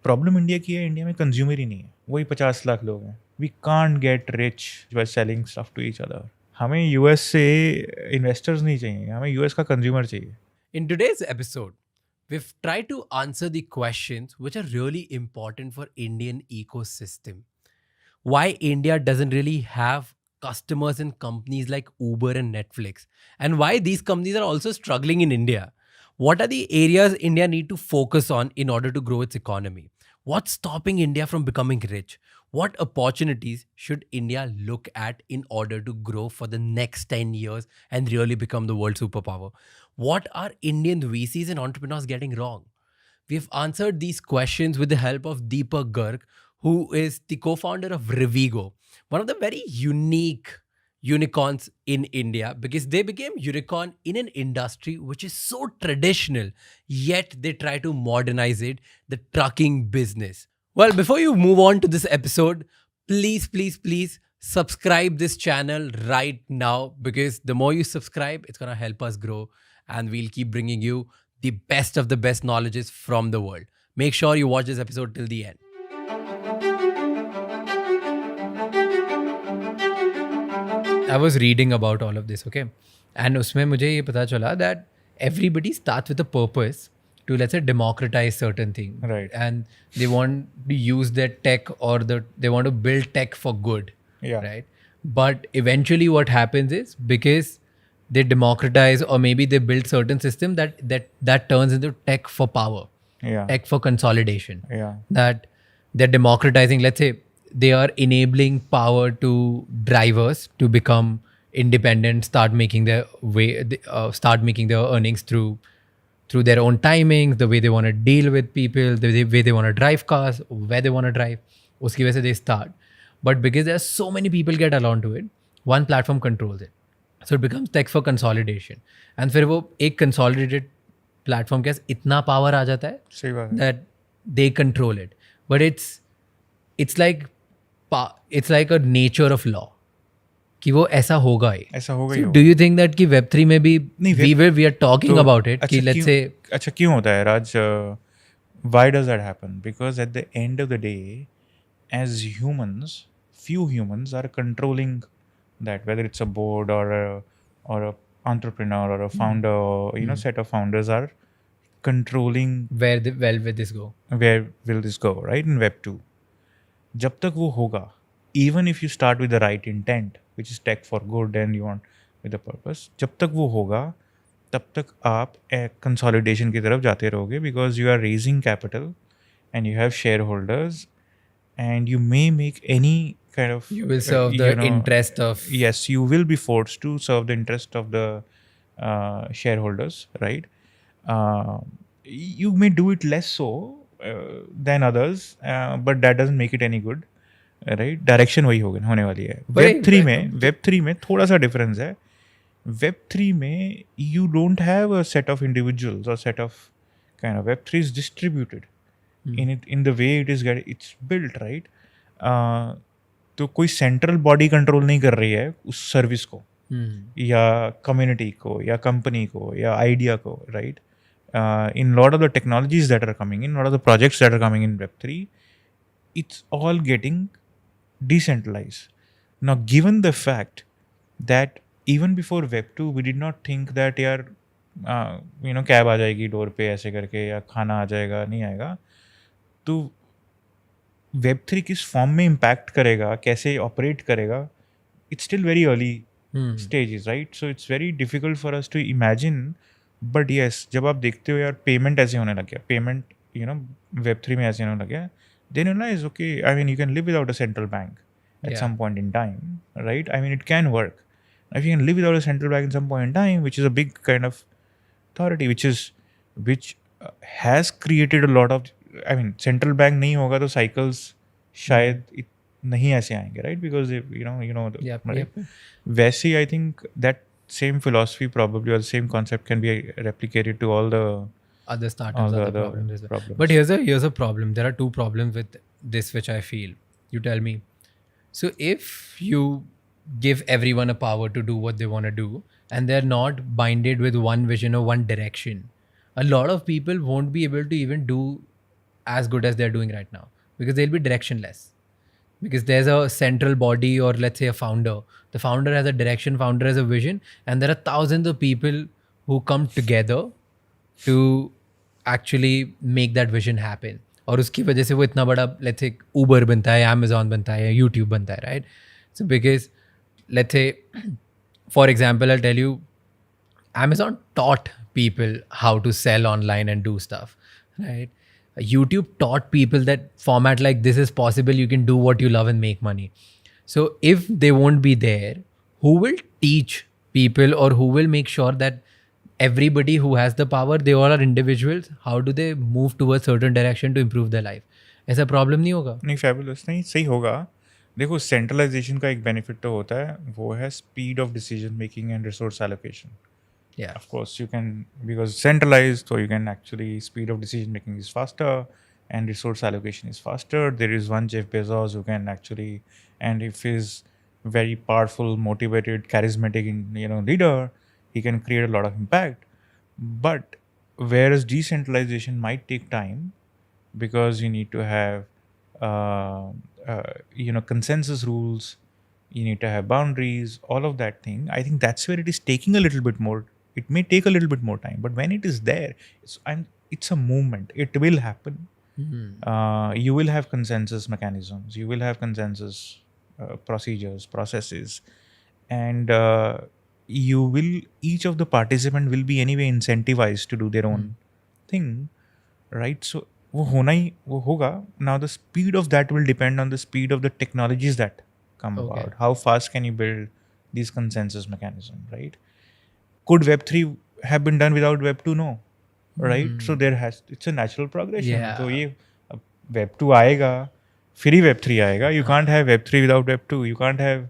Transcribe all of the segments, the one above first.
Problem India की है, India में कंज्यूमर ही नहीं है, वही 50 लाख लोग हैं. We can't get rich by selling stuff to each other. हमें यूएस से इन्वेस्टर्स नहीं चाहिए, हमें यूएस का कंज्यूमर चाहिए. In today's episode, we've tried to answer the questions which are really important for Indian ecosystem. Why India doesn't really have customers in companies like Uber and Netflix, and why these companies are also struggling in India. What are the areas India need to focus on in order to grow its economy? What's stopping India from becoming rich? What opportunities should India look at in order to grow for the next 10 years and really become the world superpower? What are Indian VCs and entrepreneurs getting wrong? We've answered these questions with the help of Deepak Garg, who is the co-founder of Revigo, one of the very unique unicorns in India, because they became unicorn in an industry which is so traditional, yet they try to modernize it, the trucking business. Well, before you move on to this episode, please subscribe this channel right now, because the more you subscribe, it's going to help us grow, and we'll keep bringing you the best of the best knowledges from the world. Make sure you watch this episode till the end. I was reading about all of this, okay? And उसमें मुझे ये पता चला that everybody starts with a purpose to, let's say, democratize certain things. Right. And they want to use their tech, or they want to build tech for good. Yeah. Right. But eventually what happens is, because they democratize, or maybe they build certain system that turns into tech for power. Yeah. Tech for consolidation. Yeah. That they're democratizing, let's say, they are enabling power to drivers to become independent, start making their earnings through their own timings, the way they want to deal with people, the way they want to drive cars, where they want to drive. Uski वजह से they start. But because there are so many people get along to it, one platform controls it. So it becomes tech for consolidation. And फिर वो एक consolidated platform के पास इतना power आ जाता है सही बात है. that they control it. But it's like a nature of law कि वो ऐसा होगा ही. ऐसा होगा ही So होगा. do you think that कि Web3 में भी we are talking about it कि let's say. अच्छा क्यों होता है राज? Why does that happen? Because at the end of the day, as humans, few humans are controlling that, whether it's a board or a entrepreneur or a founder, or set of founders are controlling Where will this go? where will this go, right? In Web 2, जब तक वो होगा, even if you start with the right intent, which is tech for good and you want with a purpose, जब तक वो होगा तब तक आप कंसोलिडेशन की तरफ जाते रहोगे, because you are raising capital and you have shareholders and you may make any kind of, You will serve the interest of. Yes, you will be forced to serve the interest of the shareholders, right? You may do it less so than others, but that doesn't make it any good, right? Direction वही होने वाली है. Web 3 में थोड़ा सा difference है. Web 3 में you don't have a set of individuals or set of kind of. Web 3 is distributed in the way it's built, right? तो कोई सेंट्रल बॉडी कंट्रोल नहीं कर रही है उस सर्विस को, या कम्युनिटी को, या कंपनी को, या आइडिया को, right? In lot of the technologies that are coming in, lot of the projects that are coming in Web3, it's all getting decentralized. Now, given the fact that even before Web2, we did not think that यार cab आ जाएगी door पे ऐसे करके, या खाना आ जाएगा, नहीं आएगा. तो Web3 किस फॉर्म में इम्पैक्ट करेगा, कैसे ऑपरेट करेगा, it's still very early stages, right? So it's very difficult for us to imagine. But yes, जब आप देखते हो यार पेमेंट ऐसे होने लग गया, पेमेंट Web3 में ऐसे होने लग गया, then you realize, okay, I mean, you can live without a central bank at some point in time, right? I mean, it can work. If you can live without a central bank at some point in time, which is a big kind of authority, which has created a lot of, I mean, central bank नहीं होगा तो cycles शायद नहीं ऐसे आएंगे, right? Because right? वैसे I think that same philosophy probably, or the same concept can be replicated to all the other startups, other problems. But here's a problem. There are two problems with this, which I feel. You tell me. So if you give everyone a power to do what they want to do, and they're not binded with one vision or one direction, a lot of people won't be able to even do as good as they're doing right now, because they'll be directionless. Because there's a central body, or let's say a founder. The founder has a direction, founder has a vision, and there are thousands of people who come together to actually make that vision happen. और उसकी वजह से वो इतना बड़ा, let's say, Uber बनता है, Amazon बनता है, YouTube बनता है, right? So because, let's say, for example, I'll tell you, Amazon taught people how to sell online and do stuff, right? YouTube taught people that format like this is possible. You can do what you love and make money. So if they won't be there, who will teach people, or who will make sure that everybody who has the power, they all are individuals, how do they move towards certain direction to improve their life? ऐसा problem नहीं होगा? नहीं, fabulous नहीं, सही होगा. देखो, centralisation का एक बेनिफिट तो होता है, वो है speed of decision making and resource allocation. Yeah. Of course, you can, because centralized, so you can actually, speed of decision making is faster and resource allocation is faster. There is one Jeff Bezos who can actually, and if he's very powerful, motivated, charismatic, leader, he can create a lot of impact. But whereas decentralization might take time, because you need to have consensus rules, you need to have boundaries, all of that thing. I think that's where it is taking a little bit more. It may take a little bit more time, but when it is there, it's a movement. It will happen. You will have consensus mechanisms, you will have consensus procedures, processes, and each of the participant will be anyway incentivized to do their own thing, right? So वो होगा. Now the speed of that will depend on the speed of the technologies that come about. How fast can you build these consensus mechanisms, right? Could Web3 have been done without Web2? No, right? So it's a natural progression. Yeah. So ये Web2 आएगा, फिर ही Web3 आएगा. You can't have Web3 without Web2. You can't have,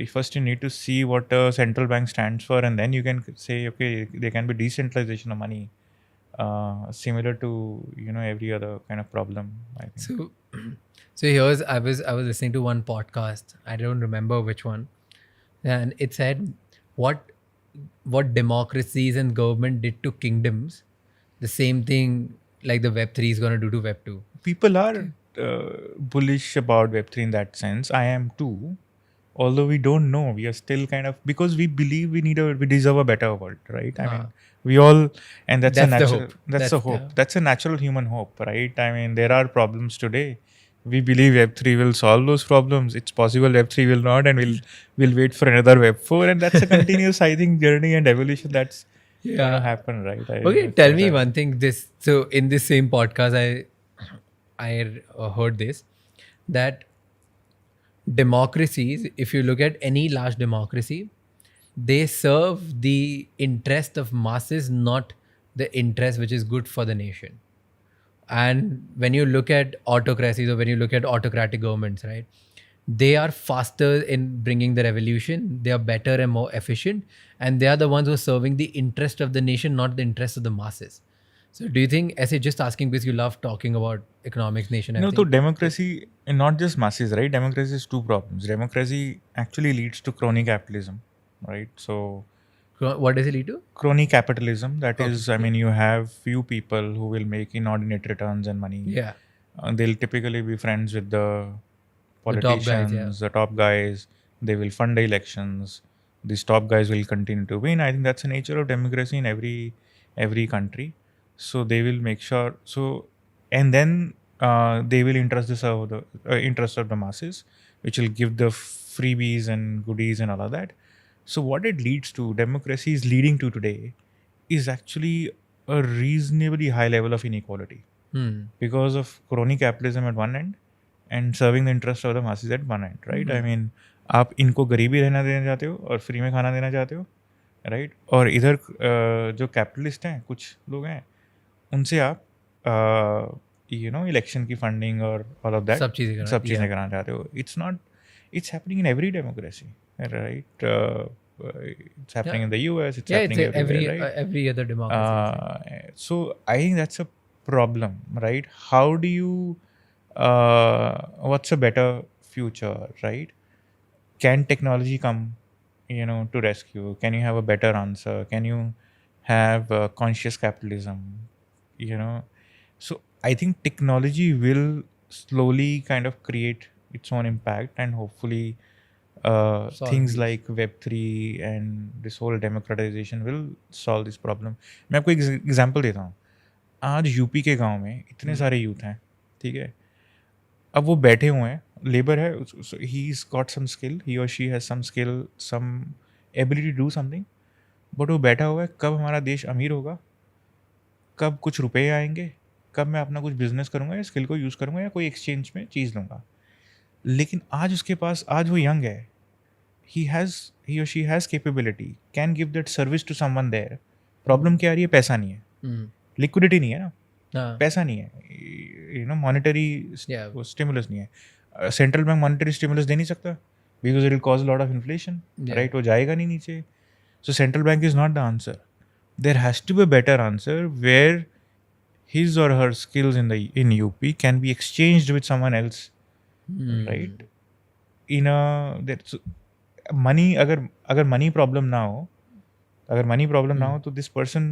first you need to see what a central bank stands for, and then you can say, okay, there can be decentralization of money. Similar to every other kind of problem, I think. So here's, I was listening to one podcast. I don't remember which one, and it said what democracies and government did to kingdoms, the same thing like the Web3 is going to do to Web2. People are bullish about Web3 in that sense. I am too. Although we don't know, we are still kind of, because we believe we deserve a better world, right? I mean, we all, and that's a natural, that's a hope. That's a natural human hope, right? I mean, there are problems today. We believe Web3 will solve those problems. It's possible Web3 will not, and we'll wait for another Web4, and that's a continuous, I think, journey and evolution that's gonna happen, right? Okay, tell me one thing. So in this same podcast, I heard this, that democracies, if you look at any large democracy, they serve the interest of masses, not the interest which is good for the nation. And when you look at autocracies, or when you look at autocratic governments, right, they are faster in bringing the revolution, they are better and more efficient, and they are the ones who are serving the interest of the nation, not the interest of the masses. So do you think, as just asking because you love talking about economics, nation, everything? No, so democracy, and not just masses, right? Democracy is two problems. Democracy actually leads to crony capitalism, right? So what does it lead to? Crony capitalism. That is, I mean, you have few people who will make inordinate returns and money. Yeah. They'll typically be friends with the politicians, the top guys. They will fund the elections. These top guys will continue to win. I think that's the nature of democracy in every country. So they will make sure. So, and then they will interest the interest of the masses, which will give the freebies and goodies and all of that. So what it leads to, democracy is leading to today, is actually a reasonably high level of inequality because of crony capitalism at one end and serving the interest of the masses at one end, right? I mean, आप इनको गरीबी रहना देना चाहते हो और free में खाना देना चाहते हो, राइट? और इधर जो कैपिटलिस्ट हैं, कुछ लोग हैं, उनसे आप इलेक्शन की फंडिंग और ऑल ऑफ दैट सब चीज़ें कराना चाहते हो. It's happening in every democracy, right? It's happening in the US. It's happening everywhere, right? Every other democracy. So I think that's a problem, right? How do you? What's a better future, right? Can technology come, to rescue? Can you have a better answer? Can you have conscious capitalism? So I think technology will slowly kind of create its own impact, and hopefully Solve things these. like Web3 and this whole democratization will solve this problem. मैं आपको एक example देता हूँ. आज UP के गांव में इतने सारे यूथ हैं, ठीक है. अब वो बैठे हुए हैं, लेबर है, he is got some skill, he और she has some skill, some ability to do something, but वो बैठा हुआ है कब हमारा देश अमीर होगा, कब कुछ रुपए आएंगे, कब मैं अपना कुछ बिजनेस करूंगा या स्किल को यूज़ करूंगा या कोई एक्सचेंज में चीज़ लूँगा. लेकिन आज उसके पास, आज वो यंग है, ही हैज़, ही और she has capability, can give that service to someone there. Problem क्या आ रही है? पैसा नहीं है, लिक्विडिटी नहीं है ना, हाँ. पैसा नहीं है, मॉनेटरी Yeah. स्टिमुलस नहीं है. सेंट्रल बैंक मॉनेटरी स्टिमुलस दे नहीं सकता because it will cause lot of inflation, Yeah. Right. वो जाएगा नहीं नीचे. So central bank is not the answer. There has to be better answer where his or her skills in UP can be exchanged with someone else, right? In a that money, अगर money problem ना हो, अगर money problem ना हो तो this person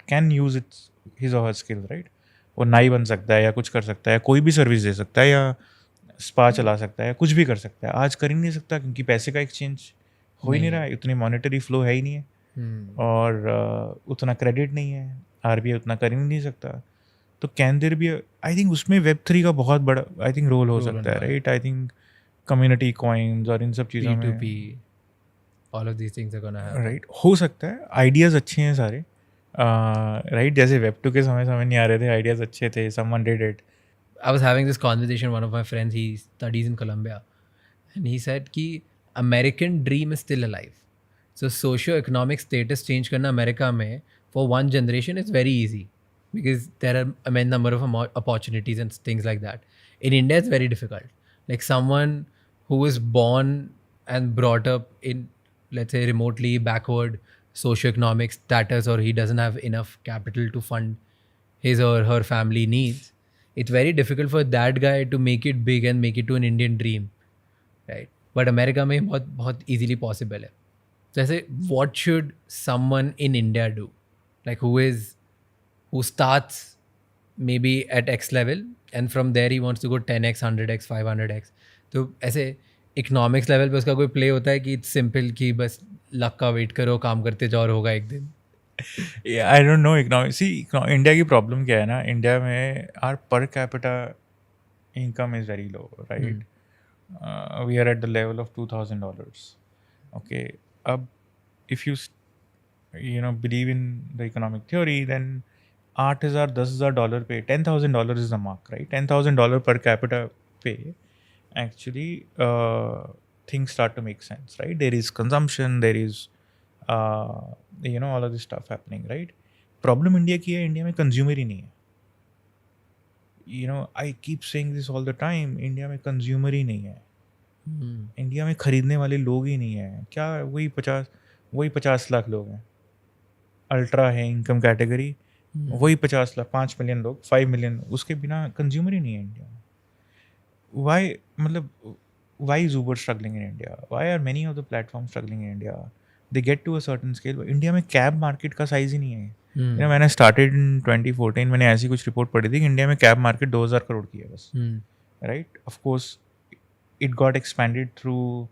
can use it's his और हर skill, right. वो नाई बन सकता है या कुछ कर सकता है, कोई भी सर्विस दे सकता है, या स्पा चला सकता है, कुछ भी कर सकता है. आज कर ही नहीं सकता क्योंकि पैसे का एक्सचेंज हो ही नहीं रहा है, उतनी मॉनेटरी फ्लो है ही नहीं है, और उतना क्रेडिट नहीं है, आरबीआई उतना कर ही नहीं सकता. तो can there be, I think उसमें वेब3 का बहुत बड़ा आई थिंक रोल हो सकता है, right. I think community coins और इन सब चीज़ों में, P2P, all of these things are gonna happen. Right, हो सकता है. आइडियाज़ अच्छे हैं सारे, राइट. जैसे वेब2 के समय समझ नहीं आ रहे थे, आइडियाज़ अच्छे थे, someone did it. I was having this conversation with one of my friends. He studies in Colombia, and he said कि American dream is still alive. So socio-economic status change करना अमेरिका में for one generation is very easy because there are immense number of opportunities and things like that. In India, it's very difficult. Like someone who is born and brought up in, let's say, remotely backward socio-economic status, or he doesn't have enough capital to fund his or her family needs, it's very difficult for that guy to make it big and make it to an Indian dream, right? But America में बहुत बहुत easily possible है. जैसे what should someone in India do, like who starts maybe at X level and from there he wants to go 10x 100x 500x. तो ऐसे economics level पे उसका कोई प्ले होता है कि इट्स सिंपल कि बस लक का वेट करो, काम करते जाओ और होगा एक दिन. I don't know economic. See, India की प्रॉब्लम क्या है ना, इंडिया में our per capita income is very low, right? We are at the level of $2,000. Okay, if you believe in the economic theory, then $8,000 10,000 पे $10,000 is the mark, right? $10,000 per capita pay, actually, things start to make sense, right? There is consumption, there is all of this stuff happening, right? Problem India की है, India में consumer ही नहीं है. I keep saying this all the time, India में consumer ही नहीं है. India में खरीदने वाले लोग ही नहीं है. क्या वही 50 लाख लोग हैं, अल्ट्रा है इनकम कैटेगरी, वही 50 लाख, 5 मिलियन लोग, 5 मिलियन, उसके बिना कंज्यूमर ही नहीं है इंडिया में. वाई, मतलब why is Uber struggling in India, why are many of the platform struggling in India? They get to a certain scale. India में कैब मार्केट का साइज ही नहीं है. मैंने स्टार्टेड इन 2014, मैंने ऐसी कुछ रिपोर्ट पढ़ी थी कि इंडिया में कैब मार्केट 2,000 करोड़ की है बस, right. Of course it got expanded through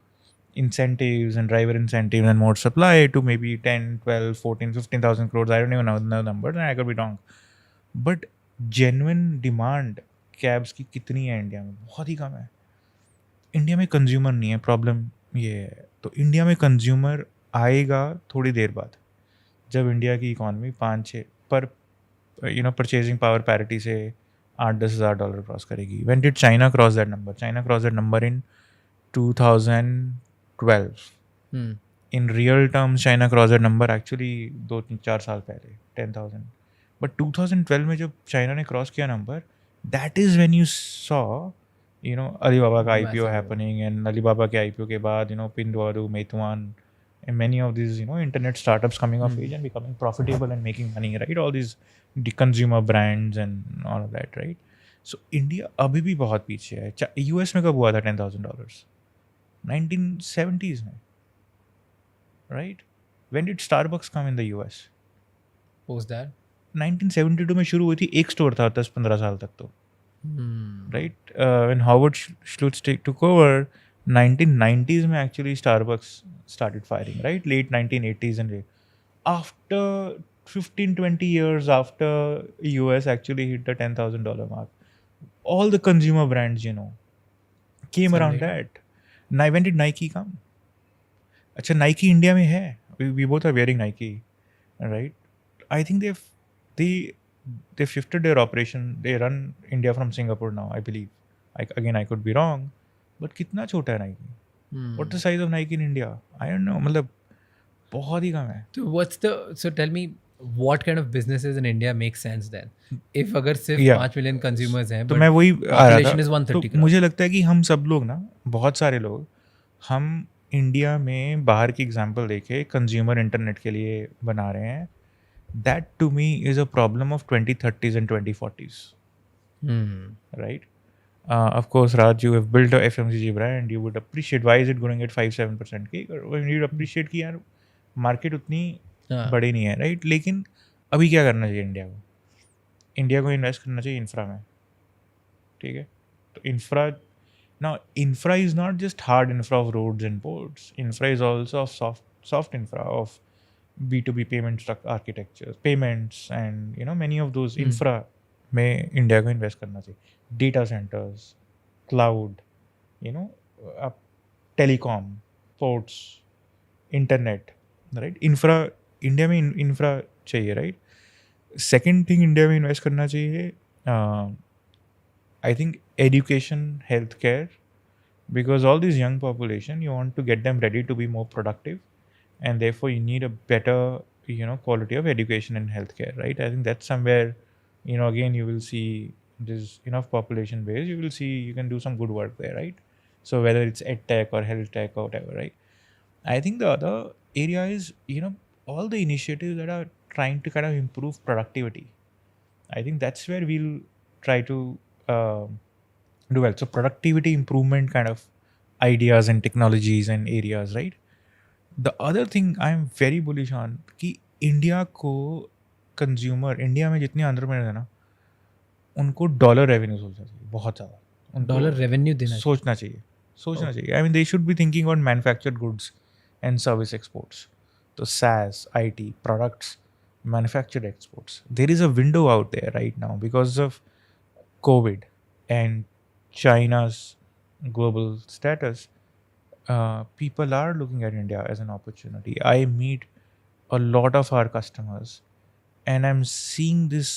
incentives and driver incentives and more supply to maybe 10, 12, 14, 15,000 crores. I don't even know the numbers and I could be wrong. But genuine demand cabs की कितनी है India में? बहुत ही कम है. India में consumer नहीं है, problem ये है. तो इंडिया में कंज्यूमर आएगा थोड़ी देर बाद, जब इंडिया की इकॉनमी 5-6 पर परचेजिंग पावर पैरिटी से $8-10,000 क्रॉस करेगी. When did China cross that number? China cross that number in 2012. In real terms China cross that number actually 2-4 साल पहले, 10,000. बट 2012 में जब चाइना ने क्रॉस किया number, that is when you saw Alibaba का IPO happening. And Alibaba के IPO के बाद पिंडवारू, मेituan, and many of these internet startups coming of age and becoming profitable and making money, right? All these consumer brands and all of that, right? So India अभी भी बहुत पीछे है. US में कब हुआ था $10,000? 1970s में, right? When did Starbucks come in the US? Post that. 1972 में शुरू हुई थी, एक स्टोर था 10-15 साल तक तो, right. When Howard Schultz took over 1990s में actually Starbucks started firing, right, late 1980s and late. After 15-20 years after US actually hit the $10,000 mark, all the consumer brands, came around Sunday. that. When did Nike come? अच्छा, Nike India में है. We both are wearing Nike, right? I think they they've shifted their operation. They run India from Singapore now, I believe. I could be wrong, but कितना छोटा है Nike? What's the size of Nike in India? I don't know. मतलब बहुत ही कम है. So tell me, what kind of businesses in India make sense then? If अगर सिर्फ Yeah. 5 million consumers हैं, तो but मैं वही आ रहा था. population is तो 130 crores. मुझे लगता है कि हम सब लोग ना, बहुत सारे लोग, हम इंडिया में बाहर की एग्जांपल देके कंज्यूमर इंटरनेट के लिए बना रहे हैं. That to me is a problem of 2030s and 2040s, right? Of course, Raj, you have built a FMCG brand. You would appreciate why is it growing at 5-7% cake, or you'd appreciate कि यार market उतनी बड़ी नहीं है, right. लेकिन अभी क्या करना चाहिए इंडिया को? इंडिया को इन्वेस्ट करना चाहिए इंफ्रा में, ठीक है. तो infra, now infra is not just hard infra of roads and ports. Infra is also of soft infra of B2B payment architecture, payments, and many of those infra में India को invest करना चाहिए. Data centres, cloud, आप telecom, ports, internet, right. Infra India में infra चाहिए, right. Second thing India में invest करना चाहिए, I think education, healthcare, because all this young population, you want to get them ready to be more productive, and therefore you need a better, quality of education and healthcare, right? I think that's somewhere, again, you will see there's enough population base, you will see you can do some good work there, right? So whether it's ed tech or health tech or whatever, right? I think the other area is, all the initiatives that are trying to kind of improve productivity. I think that's where we'll try to do well. So productivity improvement kind of ideas and technologies and areas, right? The other thing I'm very bullish on कि India को consumer, India में जितने entrepreneurs हैं ना, उनको dollar revenue सोचना चाहिए, बहुत ज़्यादा. उनको डॉलर रेवेन्यू देना सोचना चाहिए. आई mean they should be thinking on manufactured goods and service exports. तो SaaS, IT, products, manufactured exports. There is a window out there right now because of COVID and China's global status. People are looking at India as an opportunity. I meet a lot of our customers, and I'm seeing this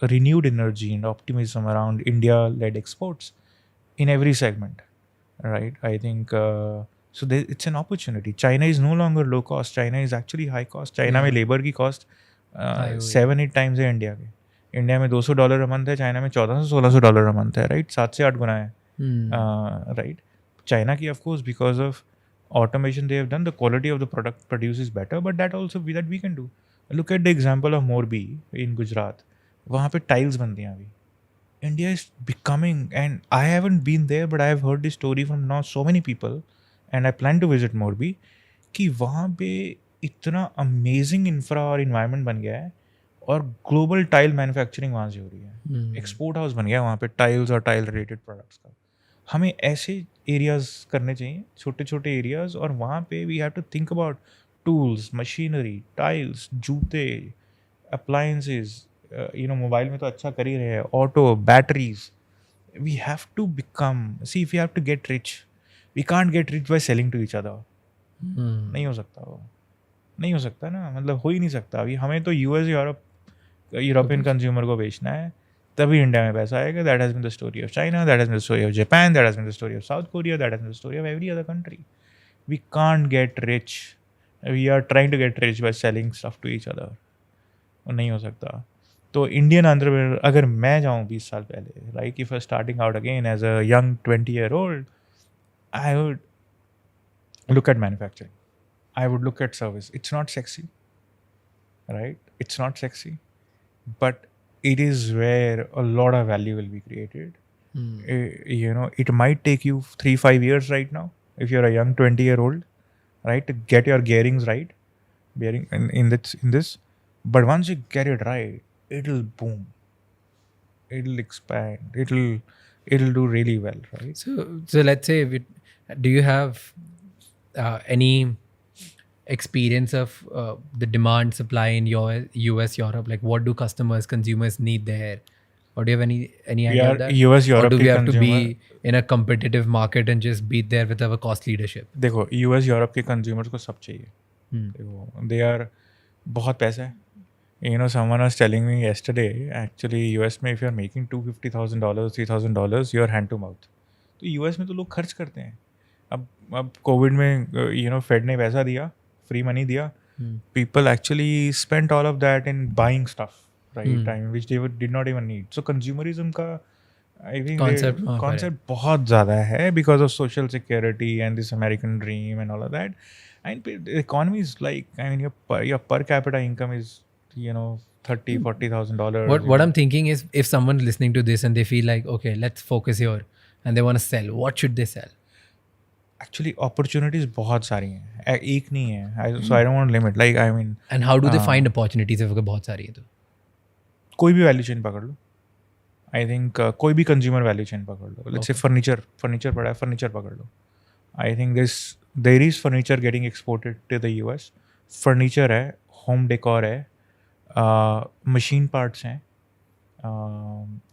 renewed energy and optimism around India-led exports in every segment, right? I think so. It's an opportunity. China is no longer low cost. China is actually high cost. China में labor की cost 7-8 times है India के. India में $200 a month है, China में $1,400-$1,600 a month है, right. 7 से 8 गुना है, राइट. चाइना की of course because of automation they have done, the quality of the product produced is better, but that also that we can do. Look at the example of Morbi in Gujarat. वहाँ पे tiles बनती हैं अभी. India is becoming, and I haven't been there, but I have heard this story from now so many people, and I plan to visit Morbi, कि वहाँ पे इतना amazing infra और इन्वायरमेंट बन गया है, और ग्लोबल टाइल मैन्युफैक्चरिंग वहाँ से हो रही है. एक्सपोर्ट हाउस बन गया वहाँ पे टाइल्स और टाइल रिलेटेड प्रोडक्ट्स का. हमें ऐसे एरियाज करने चाहिए, छोटे छोटे एरियाज, और वहाँ पे we have to think about tools, machinery, tiles, जूते, अप्लायंसेज. मोबाइल में तो अच्छा कर ही रहे हैं, auto, batteries. We have to become, see if you have to get rich, we can't get rich by selling to each other. नहीं हो सकता वो, नहीं हो सकता ना, मतलब हो ही नहीं सकता. अभी हमें तो यूएस, यूरोपियन कंज्यूमर को बेचना है, तभी इंडिया में पैसा आएगा. That has been the story of China, that has been the story of Japan, that has been the story of South Korea, that has been the story of every other country. We can't get rich, we are trying to get rich by selling stuff to each other. नहीं हो सकता. तो Indian entrepreneur, अगर मैं जाऊँ 20 साल पहले, like if I starting out again as a young 20-year-old, I would look at manufacturing. I would look at service. It's not sexy, right? It's not sexy, but it is where a lot of value will be created. It might take you 3-5 years right now if you're a young 20-year-old, right, to get your gearings right, in this. But once you get it right, it'll boom, it'll expand, it'll do really well, right? So let's say, do you have any experience of the demand supply in your US, Europe? Like, what do customers, consumers need there? Or do you have any idea of यार that? US Or Europe do के we have to consumer, be in a competitive market and just be there with our cost leadership? देखो US Europe के consumers को सब चाहिए, Hmm. देखो they are, बहुत पैसा है. Someone was telling me yesterday, actually US में if you are making $250,000 $3,000 you are hand to mouth. तो US में तो लोग खर्च करते हैं. अब कोविड में फेड ने पैसा दिया, फ्री मनी दिया, people actually spent all of that in buying stuff, right? I mean, which they did not even need. So consumerism का I think Concept the वहाँ पर है. concept बहुत ज़्यादा है because of social security and this American dream and all of that. And the economy is like, I mean, your per capita income is, 30,000 $40,000. What I'm thinking is, if someone's listening to this and they feel like, okay, let's focus here, and they want to sell, what should they sell? Actually opportunities बहुत सारी हैं, एक नहीं है. So I don't want to limit, like I mean, And how do they find opportunities if अगर बहुत सारी है तो? कोई भी वैल्यू चेन पकड़ लो. आई थिंक कोई भी कंज्यूमर वैल्यू चेन पकड़ लो. लेट्स से फर्नीचर पड़ा है, फर्नीचर पकड़ लो. I think there is furniture getting exported to the US. Furniture है, होम डेकोर है, मशीन पार्ट्स हैं,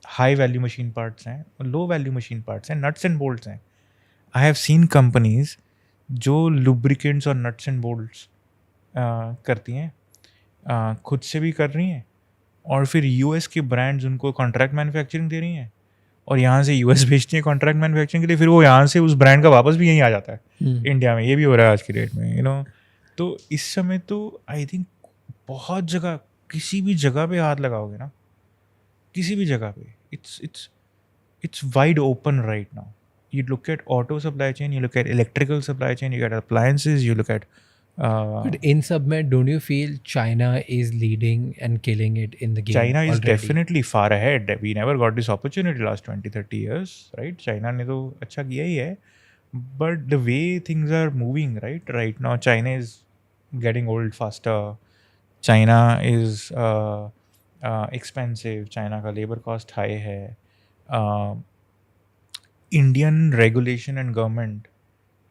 हाई वैल्यू मशीन पार्ट्स हैं, लो वैल्यू मशीन पार्ट्स हैं, नट्स एंड बोल्ट्स हैं. आई हैव सीन कंपनीज जो lubricants और nuts and bolts करती हैं, खुद से भी कर रही हैं, और फिर यूएस के ब्रांड्स उनको कॉन्ट्रैक्ट मैन्युफैक्चरिंग दे रही हैं, और यहाँ से यूएस भेजती हैं कॉन्ट्रैक्ट मैन्युफैक्चरिंग के लिए, फिर वो यहाँ से उस ब्रांड का वापस भी यहीं आ जाता है. इंडिया में ये भी हो रहा है आज की डेट में. तो इस समय तो आई थिंक बहुत जगह, किसी भी जगह पे हाथ लगाओगे ना, किसी भी जगह पे, it's wide open right now. You look at auto supply chain, you look at electrical supply chain, you look at appliances, you look at But in submet, don't you feel China is leading and killing it in the game China is already? definitely far ahead. We never got this opportunity last 20-30 years, right? China ने तो अच्छा किया ही है, but the way things are moving, right now China is getting old faster. China is expensive. China का labor cost high है. Indian regulation and government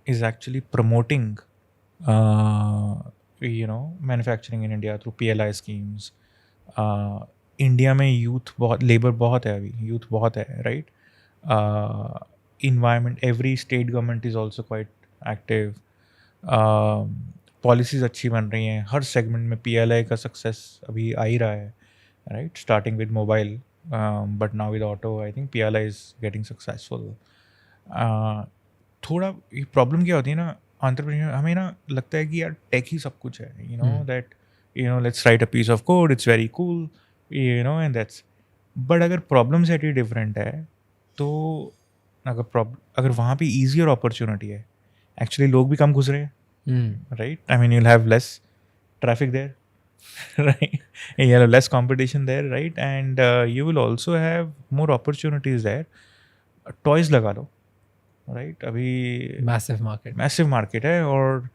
is actually promoting manufacturing in India through PLI schemes. India में youth बहुत, labour बहुत है, अभी youth बहुत है, right. Environment, every state government is also quite active. Policies अच्छी बन रही हैं हर सेगमेंट में. PLI का सक्सेस अभी आ ही रहा है, right, starting with mobile, but now with auto I think PLI is getting successful. थोड़ा प्रॉब्लम क्या होती है ना एंटरप्रेन्योर, हमें ना लगता है कि यार टेक ही सब कुछ है, that let's write a piece of code, it's very cool, and that's. But अगर प्रॉब्लम सेट ही डिफरेंट है, तो अगर वहाँ पे ईजियर अपॉर्चुनिटी है, एक्चुअली लोग भी कम घुस रहे हैं, right. I mean you'll have less traffic there, right? You'll have less competition there, right? And you will also have more opportunities there. Toys लगा लो, राइट. अभी मैसिव मार्केट है, और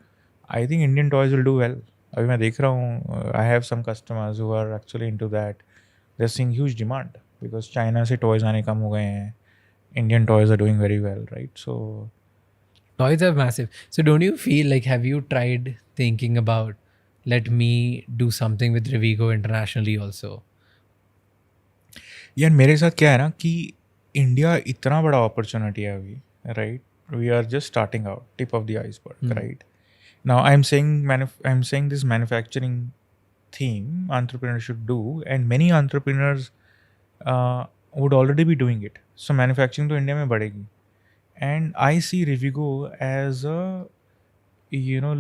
I think Indian toys will do well. अभी मैं देख रहा हूँ, I have some customers who are actually into that. They are seeing huge demand because China से टॉयज़ आने कम हो गए हैं. Indian toys are doing very well, right. So toys are massive. So don't you feel like, have you tried thinking about, let me do something with Revigo internationally also? यार मेरे साथ क्या है ना कि इंडिया इतना बड़ा अपॉर्चुनिटी है अभी, right. We are just starting out, tip of the iceberg, right. Now I am saying this manufacturing theme entrepreneurs should do, and many entrepreneurs would already be doing it. So manufacturing तो India में बढ़ेगी, and I see Revigo as a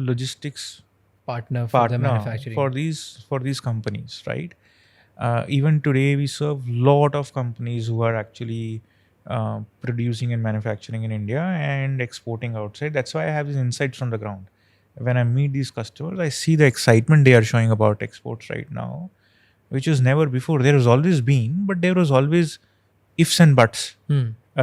logistics partner for the manufacturing for these companies, right. Even today we serve lot of companies who are actually producing and manufacturing in India and exporting outside. That's why I have these insights from the ground. When I meet these customers, I see the excitement they are showing about exports right now, which was never before. There has always been, but there was always ifs and buts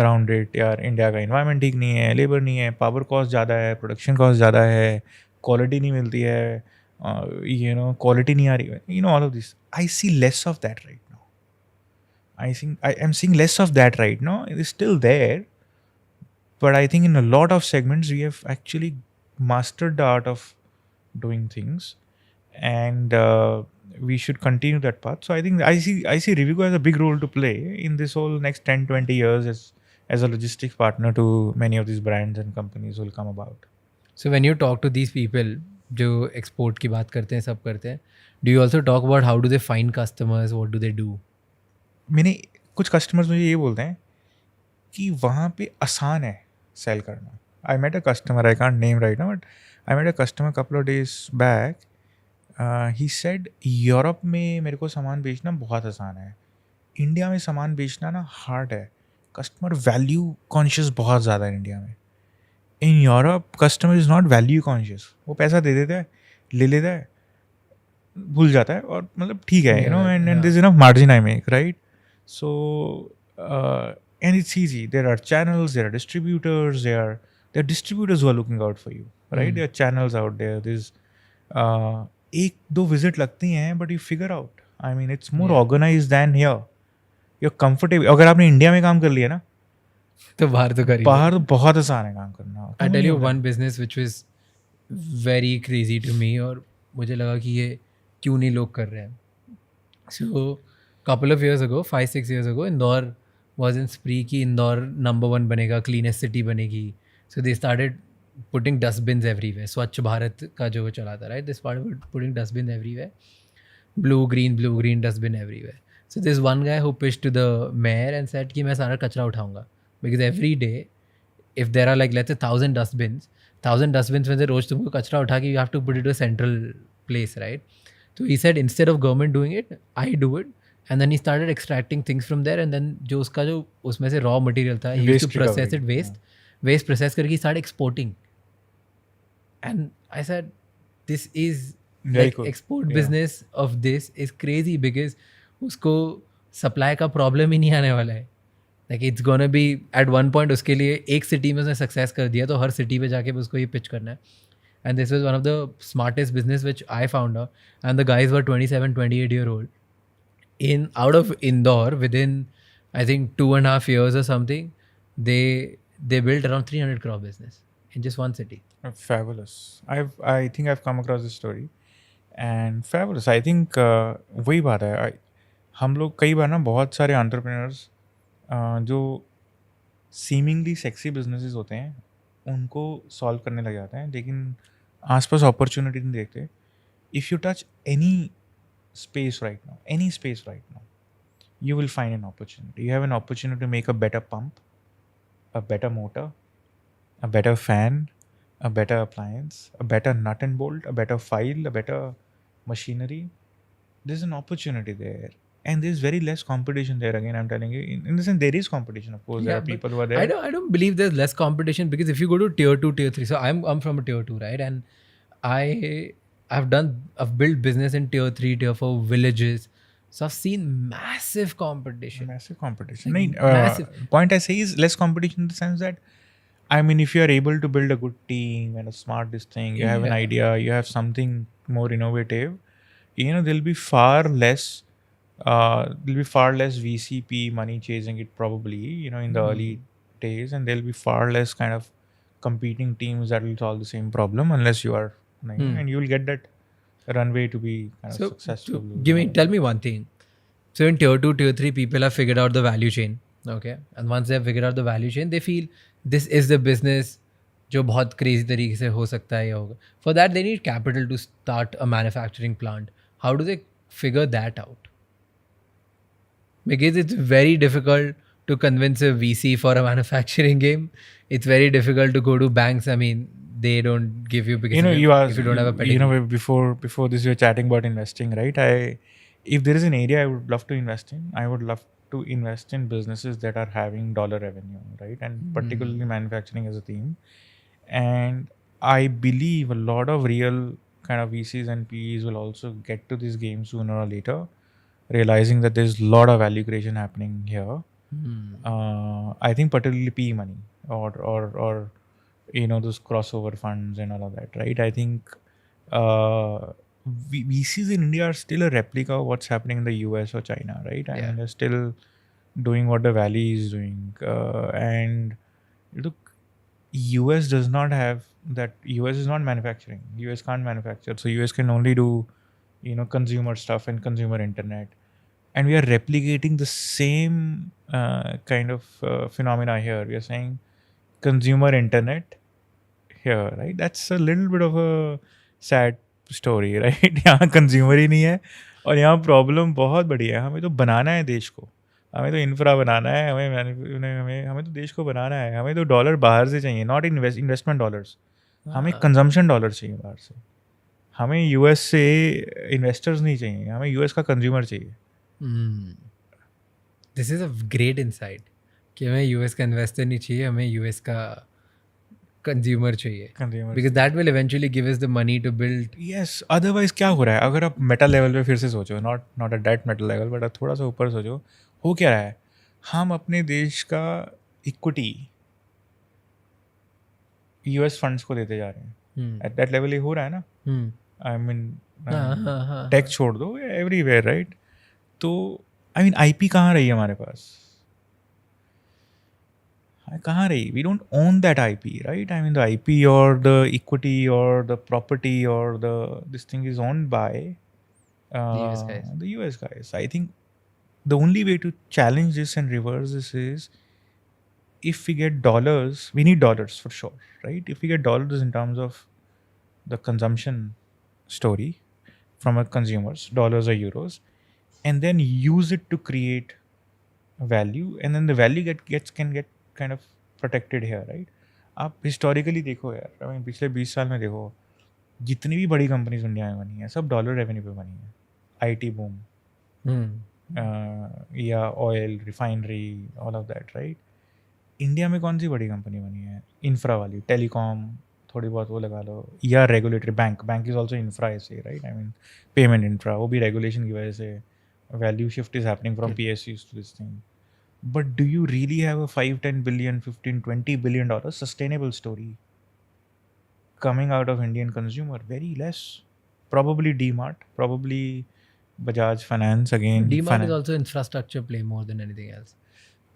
around it. यार India का environment ठीक नहीं है, labour नहीं है, power cost ज़्यादा है, production cost ज़्यादा है, क्वालिटी नहीं मिलती है, क्वालिटी नहीं आ रही है, all of this. I see less of that right now. I think I am seeing less of that right now. It is still there, but I think in a lot of segments we have actually mastered the art of doing things, and we should continue that path. So I think I see Rivigo as a big role to play in this whole next 10-20 years as a logistics partner to many of these brands and companies will come about. So when you talk to these people जो export की बात करते हैं सब करते हैं, do you also talk about how do they find customers, what do they do? मैंने कुछ कस्टमर्स मुझे ये बोलते हैं कि वहाँ पे आसान है सेल करना. I met a customer, I can't name right now, but I met a customer couple of days back. He said Europe में मेरे को सामान बेचना बहुत आसान है, इंडिया में सामान बेचना ना हार्ड है. कस्टमर वैल्यू कॉन्शियस बहुत ज़्यादा है इंडिया में. In Europe customer is not value conscious. वो पैसा दे देता है, ले लेता है, भूल जाता है, और मतलब ठीक है, and this enough margin I make, right. So and it's easy. There are channels, there are distributors, there are distributors who are looking out for you, right? There are channels out there. There's एक दो visit लगती हैं, but you figure out. I mean it's more organised than here. You are comfortable. अगर आपने India में काम कर लिया ना, तो बाहर तो कर ही बाहर तो बहुत आसान है काम करना. I tell you one business which was very crazy to me और मुझे लगा कि ये क्यों नहीं लोग कर रहे हैं. So couple of years ago, 5-6 years ago, Indore was in spree कि इंदौर number 1 बनेगा, cleanest city बनेगी. So they started putting dustbins everywhere. स्वच्छ भारत का जो वो चला था, right? They started putting dustbins everywhere. Blue green dustbin everywhere. So there's one guy who pitched to the mayor and said कि मैं सारा कचरा उठाऊंगा, because every day if there are like let's say 1,000 dustbins में से रोज तुमको कचरा उठा के you have to put it to a central place, right? So he said instead of government doing it, I do it. And then he started extracting things from there, and then जो उसका जो उसमें से raw material था, he used to process it, waste process करके he started exporting. And I said this is Very like cool. export business of this is crazy because उसको supply का problem ही नहीं आने वाला है. Like it's gonna be at one point उसके लिए एक सिटी में उसने सक्सेस कर दिया तो हर सिटी पे जाके उसको ये पिच करना है. And this was one of the smartest business which I found out. And the guys were 27-28-year-old. Out of Indore, within I think 2.5 years or something, they built around 300 crore business in just one city. Fabulous. I think I've come across this story and fabulous. I think वही बात है. हम लोग कई बार ना बहुत सारे entrepreneurs जो सीमिंगली सेक्सी बिजनेसेस होते हैं उनको सॉल्व करने लग जाते हैं, लेकिन आसपास अपॉर्चुनिटी नहीं देखते. If you touch any space right now, you will find an opportunity. You have an opportunity to make a better pump, a better motor, a better fan, a better appliance, a better nut and bolt, a better file, a better machinery. There's an opportunity there, and there's very less competition there. Again, I'm telling you, in the sense there is competition. Of course, there are people who are there. I don't believe there's less competition because if you go to tier 2, tier 3, so I'm from a tier 2, right? And I've built business in tier 3, tier 4 villages. So I've seen massive competition. Like, massive. Point I say is less competition in the sense that, I mean, if you are able to build a good team and a smart this thing, you have an idea, you have something more innovative, there'll be far less VCP money chasing it probably, in the early days, and there'll be far less kind of competing teams that will solve the same problem unless you are, and you'll get that runway to be kind of successful. Tell me one thing. So in tier 2, tier 3, people have figured out the value chain. Okay. And once they have figured out the value chain, they feel this is the business जो बहुत crazy तरीके से हो सकता है या होगा. For that, they need capital to start a manufacturing plant. How do they figure that out? Because it's very difficult to convince a VC for a manufacturing game. It's very difficult to go to banks. I mean, they don't give you because if you don't have a pedigree. Before this, we were chatting about investing, right? If there is an area I would love to invest in, I would love to invest in businesses that are having dollar revenue, right? And particularly manufacturing as a theme. And I believe a lot of real kind of VCs and PEs will also get to this game sooner or later, realizing that there's a lot of value creation happening here. I think particularly PE money or those crossover funds and all of that, right? I think VCs in India are still a replica of what's happening in the US or China, right? I mean, they're still doing what the Valley is doing. And look, US does not have that. US is not manufacturing. US can't manufacture. So US can only do, consumer stuff and consumer internet. And we are replicating the same kind of phenomena here. We are saying consumer internet here, right? That's a little bit of a sad story, right? यहाँ consumer ही नहीं है और यहाँ problem बहुत बड़ी है. हमें तो बनाना है देश को, हमें तो इंफ्रा बनाना है, हमें तो देश को बनाना है. हमें तो डॉलर बाहर से चाहिए, नॉट इन्वेस्टमेंट डॉलर्स. हमें कंजम्पशन डॉलर चाहिए बाहर से. हमें यूएस से इन्वेस्टर्स नहीं चाहिए, हमें यूएस का कंज्यूमर चाहिए. This is a great insight कि हमें यूएस का इन्वेस्टर नहीं चाहिए, हमें यूएस का कंज्यूमर चाहिए, because that will eventually give us the money to build. Yes, otherwise क्या हो रहा है? अगर आप मेटा लेवल पे फिर से सोचो, not at that Meta level, but थोड़ा सा ऊपर सोचो, हो क्या रहा है? हम अपने देश का इक्विटी यूएस फंड्स को देते जा रहे हैं. एट दैट लेवल ही हो रहा है ना. आई मीन टेक छोड़ दो, एवरीवेयर, राइट? तो आई मीन आईपी कहाँ रही हमारे पास? कहाँ रही? We don't own that IP, right? I mean, the IP or the equity or the property or this thing is owned by the US guys. I think the only way to challenge this and reverse this is, if we get dollars, we need dollars for sure, right? If we get dollars in terms of the consumption story from our consumers, dollars or euros, and then use it to create value, and then the value can get kind of protected here, right? आप historically देखो यार, I mean पिछले 20 साल में देखो, जितनी भी बड़ी कंपनीज इंडिया में बनी है सब डॉलर रेवेन्यू पे बनी है. आईटी बूम, या oil refinery, all of that, right? India में कौन सी बड़ी कंपनी बनी है इंफ्रा वाली? टेलीकॉम थोड़ी बहुत वो लगा लो, या regulatory. Bank is also infra ऐसे, right? I mean payment infra, वो भी रेगुलेशन की वजह से value shift is happening from PSUs to this thing. But do you really have a 5, 10 billion, 15, 20 billion dollar sustainable story coming out of Indian consumer? Very less. Probably DMart, probably Bajaj Finance again. DMart is also infrastructure play more than anything else.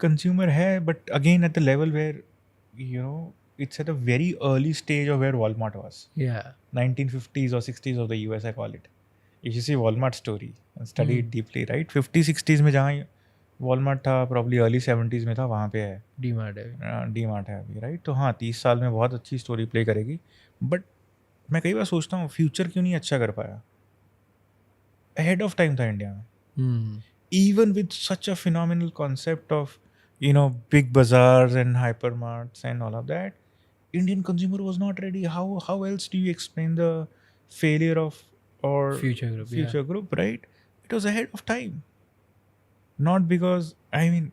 Consumer hai, but again at the level where, it's at a very early stage of where Walmart was. Yeah. 1950s or 60s of the US, I call it. You should see Walmart story and study it deeply, right? 50s, 60s में जहाँ Walmart था, probably early 70s में था, वहाँ पे है डीमार्ट है अभी, राइट? तो हाँ, 30 साल में बहुत अच्छी स्टोरी प्ले करेगी. बट मैं कई बार सोचता हूँ फ्यूचर क्यों नहीं अच्छा कर पाया. अहेड ऑफ टाइम था इंडिया में, even with such a phenomenal concept of big bazaars and hyper marts and all of that. Indian consumer was not ready. How else do you explain the failure of or future group, right? It was ahead of time. Not because, I mean,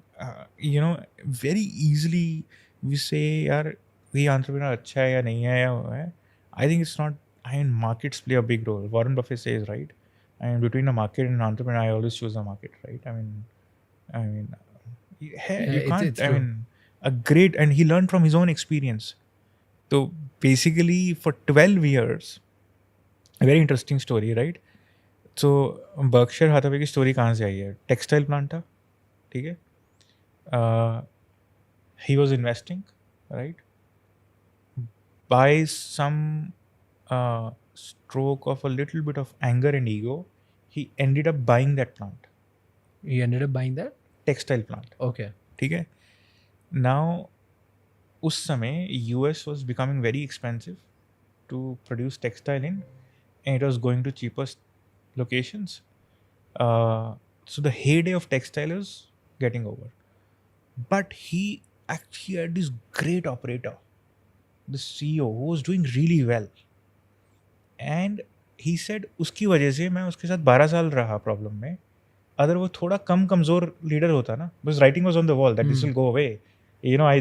very easily we say, यार ये entrepreneur अच्छा है या नहीं है या वो है. I think it's not. I mean, markets play a big role. Warren Buffett says, right? I mean, between a market and an entrepreneur, I always choose the market, right? I mean, you can't. It's true. A great, and he learned from his own experience. So basically, for 12 years, a very interesting story, right? So Berkshire हाथावे की story कहाँ से आई है? Textile plant था, ठीक है. He was investing, right? By some stroke of a little bit of anger and ego, he ended up buying that plant. He ended up buying that textile plant. Okay. ठीक है. Now उस समय US was becoming very expensive to produce textile in, and it was going to cheapest locations. So the heyday of textile is getting over. But he actually had this great operator, this CEO, who was doing really well. And he said, उसकी वजह से मैं उसके साथ 12 साल रहा problem में. अगर वो थोड़ा कम कमज़ोर लीडर होता ना, because writing was on the wall that this will go away.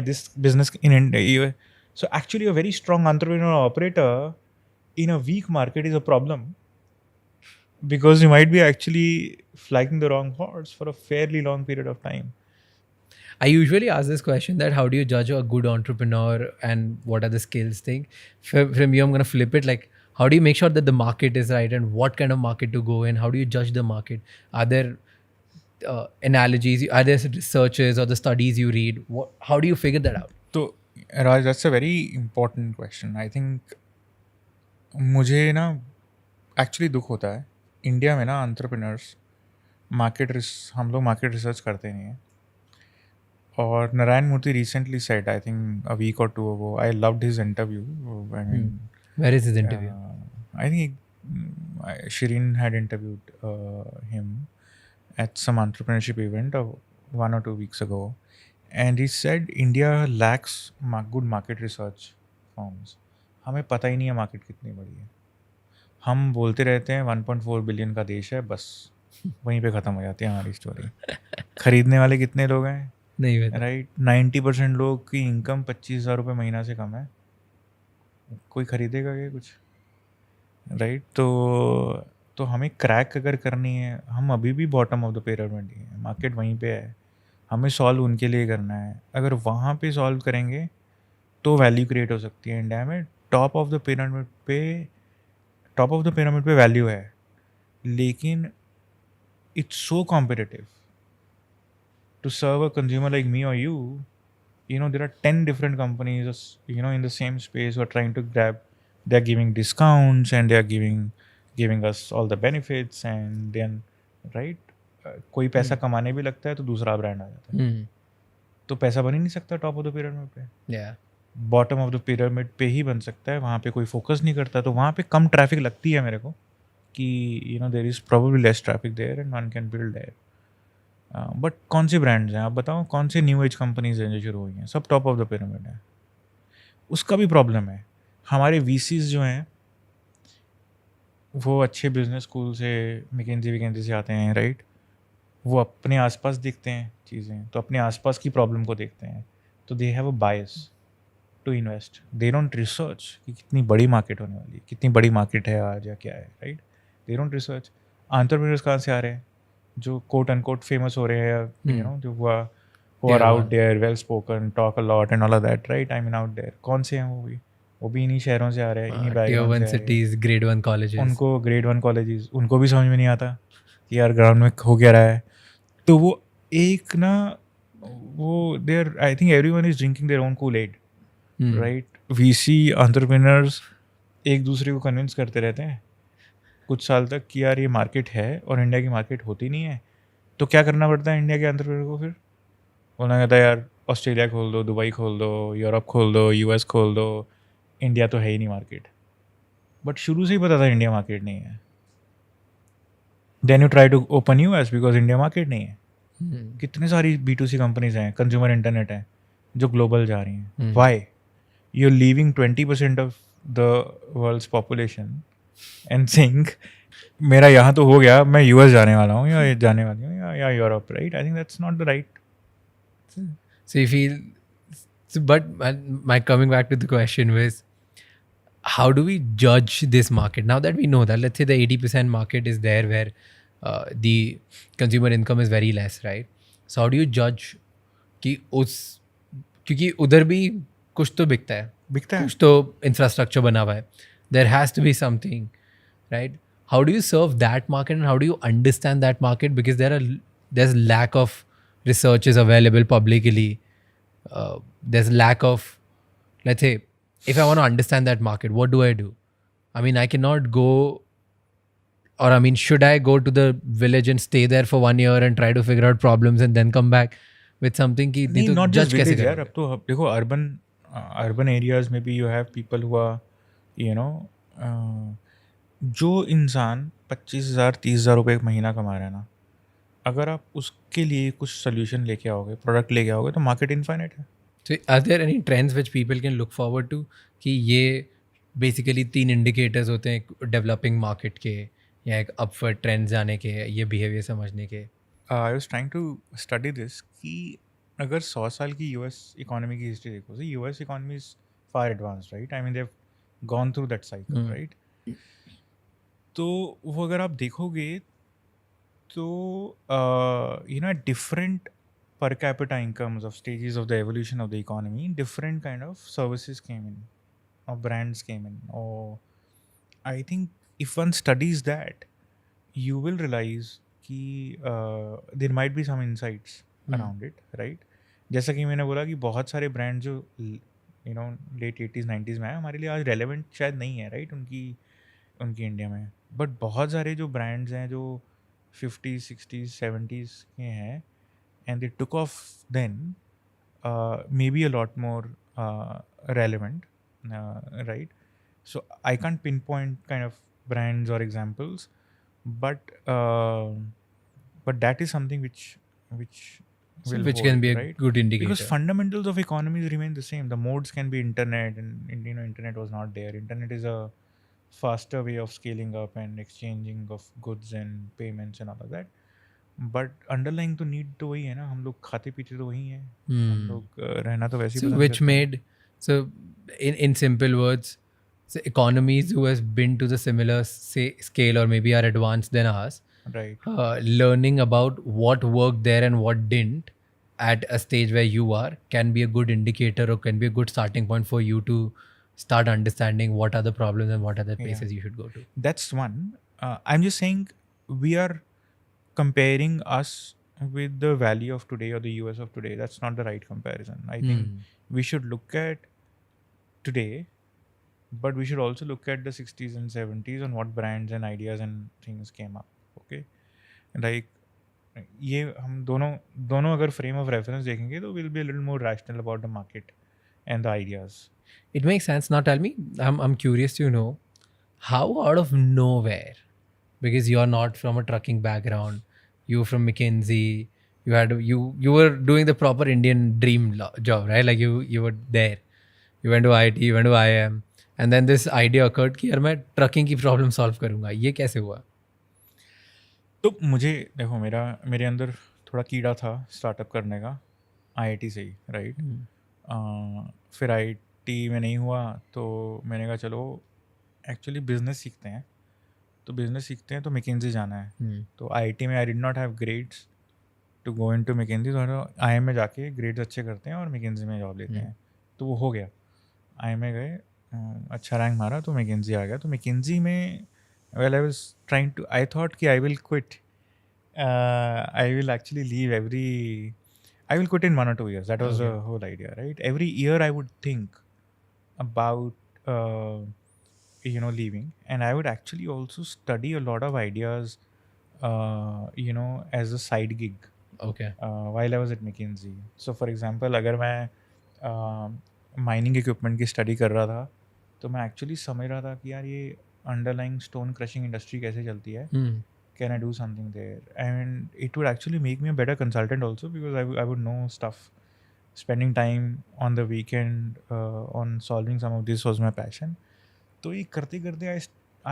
This business in India. So actually a very strong entrepreneur operator in a weak market is a problem, because you might be actually flagging the wrong horse for a fairly long period of time. I usually ask this question, that how do you judge a good entrepreneur and what are the skills thing? From you, I'm going to flip it. Like, how do you make sure that the market is right and what kind of market to go in? How do you judge the market? Are there analogies? Are there researches or the studies you read? How do you figure that out? तो Raj, that's a very important question. I think मुझे ना actually दुख होता है India में ना, entrepreneurs हम लोग मार्केट रिसर्च करते नहीं हैं. और Narayana Murthy recently said, I think a week और two ago, I loved his interview. I mean, Where is his interview? I think Shireen had interviewed him at some entrepreneurship event of 1 or 2 weeks ago, and he said India lacks good market research firms. हमें पता ही नहीं है market कितनी बड़ी है. हम बोलते रहते हैं 1.4 बिलियन का देश है, बस वहीं पे ख़त्म हो जाती है हमारी स्टोरी. खरीदने वाले कितने लोग हैं? नहीं पता. राइट. 90% लोग की इनकम 25,000 रुपये महीना से कम है. कोई खरीदेगा क्या कुछ? राइट. तो हमें क्रैक अगर करनी है, हम अभी भी बॉटम ऑफ द पिरामिड ही है, मार्केट वहीं पे है, हमें सॉल्व उनके लिए करना है. अगर वहाँ पे सॉल्व करेंगे तो वैल्यू क्रिएट हो सकती है इंडिया में. टॉप ऑफ द पिरामिड पे वैल्यू है, लेकिन it's so competitive to serve a consumer like me और you. There are 10 different companies, in the same space who are trying to grab. They're giving discounts and they are giving us all the benefits, and then, right, कोई पैसा कमाने भी लगता है तो दूसरा brand आ जाता है. तो पैसा बन ही नहीं सकता टॉप ऑफ द पिरामिड पे. Yeah. Bottom of the pyramid पे ही बन सकता है. वहाँ पे कोई फोकस नहीं करता, तो वहाँ पे कम ट्रैफिक लगती है मेरे को कि there is probably less traffic there and one can build there. But कौन से ब्रांड्स हैं आप बताओ? कौन से न्यू एज कंपनीज हैं जो शुरू हुई हैं? सब टॉप ऑफ द पिरामिड है. उसका भी प्रॉब्लम है. हमारे वीसीज जो हैं वो अच्छे बिजनेस स्कूल से, मैकेंजी से आते हैं, राइट. वो अपने आसपास देखते हैं चीज़ें, तो अपने आसपास की प्रॉब्लम को देखते हैं, तो they have a bias to invest. They don't research कि कितनी बड़ी मार्केट होने वाली है, कितनी बड़ी मार्केट है आज या क्या है, right. They don't research. Entrepreneurs कहाँ से आ रहे हैं जो कोट अनकोट फेमस हो रहे हैं, जो who are Yeah, out one. there, well spoken, talk a lot and all of that, right? I mean, out there कौन से हैं वो भी इन्हीं शहरों से आ रहे हैं, इन्हीं Tier बैकग्राउंड से one आ रहे हैं. cities, grade one colleges. उनको ग्रेड 1 कॉलेजेस, उनको भी समझ में नहीं आता कि यार ग्राउंड में हो क्या रहा है. तो वो एक ना, वो there, I think everyone is drinking their own Kool Aid, right. VC entrepreneurs एक दूसरे को कन्विंस करते रहते हैं कुछ साल तक कि यार ये मार्केट है और इंडिया की मार्केट होती नहीं है. तो क्या करना पड़ता है इंडिया के एंटरप्रेन्योर को? फिर बोलना कहता है यार ऑस्ट्रेलिया खोल दो, दुबई खोल दो, यूरोप खोल दो, यूएस खोल दो, इंडिया तो है ही नहीं मार्केट. बट शुरू से ही पता था इंडिया मार्केट नहीं है. Then you try to open US because India market नहीं है. कितनी सारी B2C कंपनीज हैं, कंज्यूमर इंटरनेट है, जो ग्लोबल जा रही हैं. Why you are leaving 20% of the world's population and saying मेरा यहाँ तो हो गया, मैं यूएस जाने वाला हूँ या जाने वाली हूँ या Europe, right. I think that's not the right. So you feel, but my coming back to the question was, how do we judge this market now that we know that, let's say the 80% market is there where the consumer income is very less, right? So how do you judge कि उस, क्योंकि उधर भी कुछ तो बिकता है, कुछ तो इंफ्रास्ट्रक्चर बना हुआ है, there has to be something, right? How do you serve that market and how do you understand that market? Because there's lack of researches available publicly. There's lack of, let's say, if I want to understand that market, what do I do? I mean, I cannot go, or I mean, should I go to the village and stay there for 1 year and try to figure out problems and then come back with something कि नहीं तो not judge just कैसे village यार. करोगे? अब तो देखो urban areas में भी यू हैव पीपल हुआ, जो इंसान 25,000 30,000 रुपये महीना कमा रहा है ना, अगर आप उसके लिए कुछ सोल्यूशन लेके आओगे, प्रोडक्ट लेके आओगे, तो मार्केट इनफाइनाइट है. So are there any trends which people can look forward to कि ये basically 3 indicators होते हैं डेवलपिंग मार्केट के या एक अपवर्ड ट्रेंड जाने के, ये बिहेवियर समझने के? I was trying to study this कि अगर 100 साल की यूएस इकोनॉमी की हिस्ट्री देखो, US economy is far advanced, right. I mean they have gone through that cycle, right. तो वो अगर आप देखोगे तो different per capita incomes of stages of the evolution of the economy, different kind of services came in, or brands came in, or I think if one studies that, you will realize कि there might be some insights around it, right? जैसा कि मैंने बोला कि बहुत सारे brand जो late 80s 90s में आए, हमारे लिए आज रेलेवेंट शायद नहीं है, राइट? उनकी उनकी इंडिया में, बट बहुत सारे जो ब्रांड्स हैं जो 50s 60s 70s के हैं, and they took off then, maybe a lot more relevant, right? So I can't pinpoint kind of brands or examples, but that is something which So will which can hold, be a right? good Because indicator. fundamentals of economies remain the same. The modes can be internet, and internet was not there. Internet is a faster way of scaling up and exchanging of goods and payments and all of that. But underlying तो need तो वही है ना, हम लोग खाते पीते तो वही हैं, हम लोग रहना तो वैसे ही So पसंद which करते हैं. made, so in simple words, so economies who has been to the similar say scale or maybe are advanced than us, right. learning about what worked there and what didn't at a stage where you are can be a good indicator or can be a good starting point for you to start understanding what are the problems and what are the Yeah, places you should go to. that's one. I'm just saying we are comparing us with the Valley of today or the US of today. That's not the right comparison. I think we should look at today, but we should also look at the 60s and 70s on what brands and ideas and things came up. Okay, like ये हम दोनों दोनों अगर frame of reference देखेंगे तो will be little more rational about the market and the ideas. It makes sense. Now tell me, I'm curious to know how out of nowhere, because you're not from a trucking background, you're from McKinsey, you were doing the proper Indian dream job, right? Like you were there, you went to IT, you went to IIM, and then this idea occurred कि यार मैं trucking की problem solve करूँगा. ये कैसे हुआ? तो मुझे देखो, मेरे अंदर थोड़ा कीड़ा था स्टार्टअप करने का, आईआईटी से ही, राइट? फिर आईआईटी में नहीं हुआ तो मैंने कहा चलो एक्चुअली बिजनेस सीखते हैं, तो मैकिन्जी जाना है. तो आईआईटी में I did not have grades to go into McKinsey, तो आई में जाके ग्रेड्स अच्छे करते हैं और मैकिन्जी में जॉब लेते हैं. तो वो हो गया, आई में गए, अच्छा रैंक मारा तो मैकिन्जी आ गया. तो मैकिन्जी में well I was trying to, I thought कि I will quit, I will actually leave every, I will quit in 1 or 2 years. That was the whole idea, right? Every year I would think about leaving, and I would actually also study a lot of ideas, as a side gig. Okay. While I was at McKinsey. So for example, अगर मैं mining equipment की study कर रहा था तो मैं actually समझ रहा था कि यार ये अंडरलाइंग स्टोन क्रशिंग इंडस्ट्री कैसे चलती है. Can I do something there? And it would actually make me a better consultant also, because I would know stuff. Spending time on the weekend on solving some of this was my passion. तो ये करते करते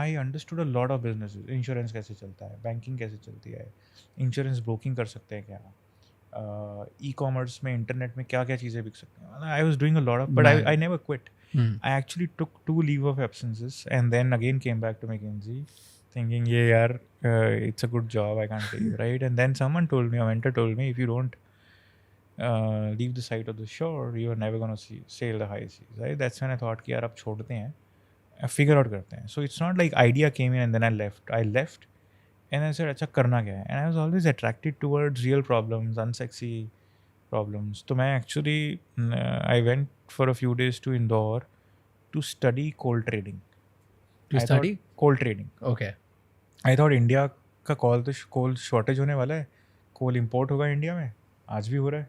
I understood a lot of businesses. Insurance कैसे चलता है, banking कैसे चलती है, इंश्योरेंस ब्रोकिंग कर सकते हैं क्या, ई कॉमर्स में इंटरनेट में क्या क्या चीज़ें बिक सकती हैं. I was doing a lot of, but I never quit. I actually took 2 leave of absences and then again came back to McKinsey thinking, yeah, yaar, it's a good job, I can't leave, right? And then someone told me, a mentor told me, if you don't leave the side of the shore, you are never going to sail the high seas, right? That's when I thought कि यार अब छोड़ते हैं, figure out करते हैं. So it's not like idea came in and then I left and I said अच्छा करना क्या है. And I was always attracted towards real problems, unsexy problems. तो मैं actually I went for a few days to Indore to study coal trading. To I thought study? coal trading. Okay. I thought India का कोल shortage होने वाला है, कोल import होगा India में, आज भी हो रहा है.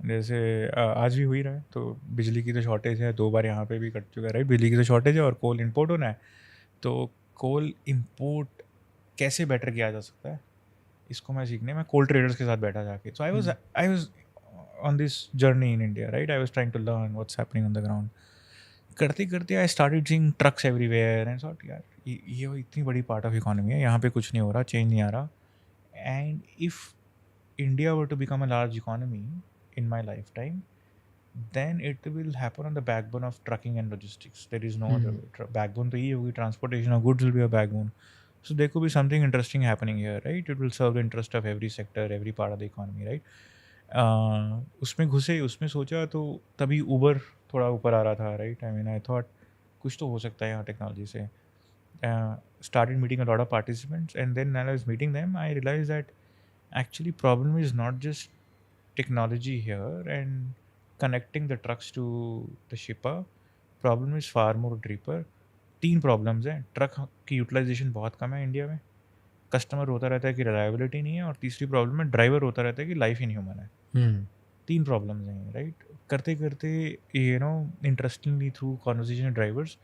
जैसे आज भी हो ही रहा है. तो बिजली की तो शॉर्टेज है, 2 बार यहाँ पे भी कट चुका है, राइट? बिजली की तो शॉर्टेज है और कोल इंपोर्ट होना है. तो कोल इंपोर्ट कैसे बेटर किया जा सकता है, इसको मैं सीखने में कोल ट्रेडर्स के साथ बैठा जाके. So I was on this journey in India, right? I was trying to learn what's happening on the ground. करते करते I started seeing trucks everywhere and thought यार ये इतनी बड़ी पार्ट ऑफ इकोनॉमी है, यहाँ पे कुछ नहीं हो रहा, चेंज नहीं आ रहा. And if India were to become a large economy in my lifetime, then it will happen on the backbone of trucking and logistics. There is no other way. Backbone तो ये होगी, transportation of goods will be a backbone. So there could be something interesting happening here, right? It will serve the interest of every sector, every part of the economy, right? उसमें घुसे, उसमें सोचा, तो तभी Uber थोड़ा ऊपर आ रहा था, right? I mean I thought कुछ तो हो सकता है यहाँ टेक्नोलॉजी से. started meeting a lot of participants, and then when I was meeting them, I realized that actually problem is not just technology here and connecting the trucks to the shipper. Problem is far more deeper. 3 problems हैं. Truck की utilisation बहुत कम है India में, customer रोता रहता है कि reliability नहीं है, और तीसरी प्रॉब्लम है ड्राइवर रोता रहता है कि लाइफ इनह्यूमन है. 3 प्रॉब्लम्स हैं, राइट. करते करते interestingly through conversation with drivers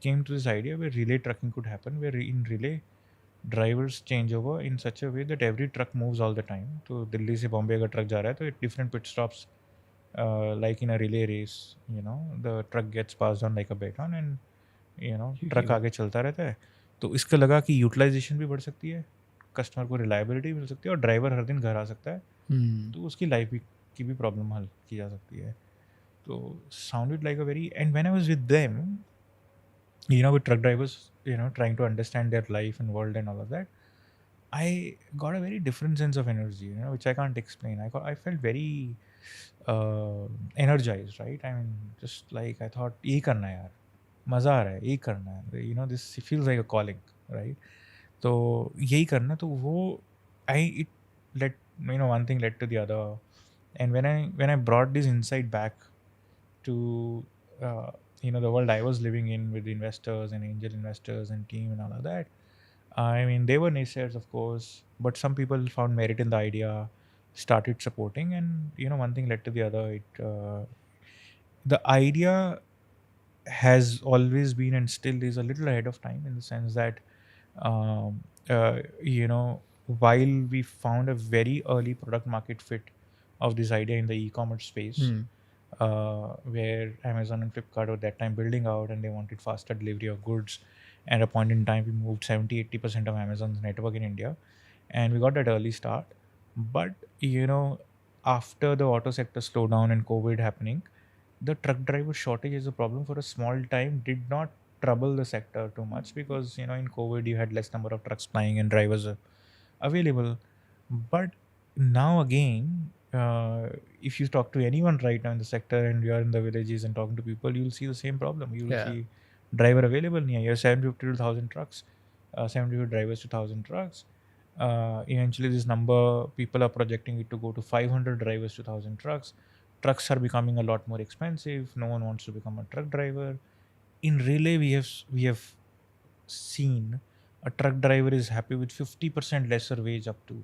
came to this idea where relay trucking could happen, where in relay drivers change over in such a way that every truck moves all the time. तो दिल्ली से बॉम्बे अगर truck जा रहा है तो different pit stops, like in a relay race, the truck gets passed on like a baton, and truck आगे चलता रहता है. तो इसका लगा कि यूटिलाइजेशन भी बढ़ सकती है, कस्टमर को रिलायबिलिटी मिल सकती है, और ड्राइवर हर दिन घर आ सकता है, तो उसकी लाइफ की भी प्रॉब्लम हल की जा सकती है. तो sounded like a very, and when I was with them, with truck drivers, trying to understand their life and world and all of that, I got a very different sense of energy, which I can't explain. I felt very energized, right? I mean, just like I thought, ये करना है यार, मज़ा आ रहा है, यही करना है, this feels like a calling, right? तो यही करना, तो वो it led, one thing led to the other, and when I brought this insight back to the world I was living in with investors and angel investors and team and all of that. I mean, they were naysayers, of course, but some people found merit in the idea, started supporting, and one thing led to the other. The idea has always been and still is a little ahead of time, in the sense that um, uh, you know while we found a very early product market fit of this idea in the e-commerce space, where Amazon and Flipkart were that time building out, and they wanted faster delivery of goods. At a point in time, we moved 70-80% of Amazon's network in India, and we got that early start. But after the auto sector slowdown and COVID happening, the truck driver shortage as a problem for a small time did not trouble the sector too much, because in COVID you had less number of trucks flying and drivers available. But now again, if you talk to anyone right now in the sector and you are in the villages and talking to people, you'll see the same problem. You'll see driver available near you. 750 to 1,000 trucks, 750 drivers to 1,000 trucks. Eventually this number, people are projecting it to go to 500 drivers to 1,000 trucks. Trucks are becoming a lot more expensive. No one wants to become a truck driver. In relay, we have seen a truck driver is happy with 50% lesser wage up to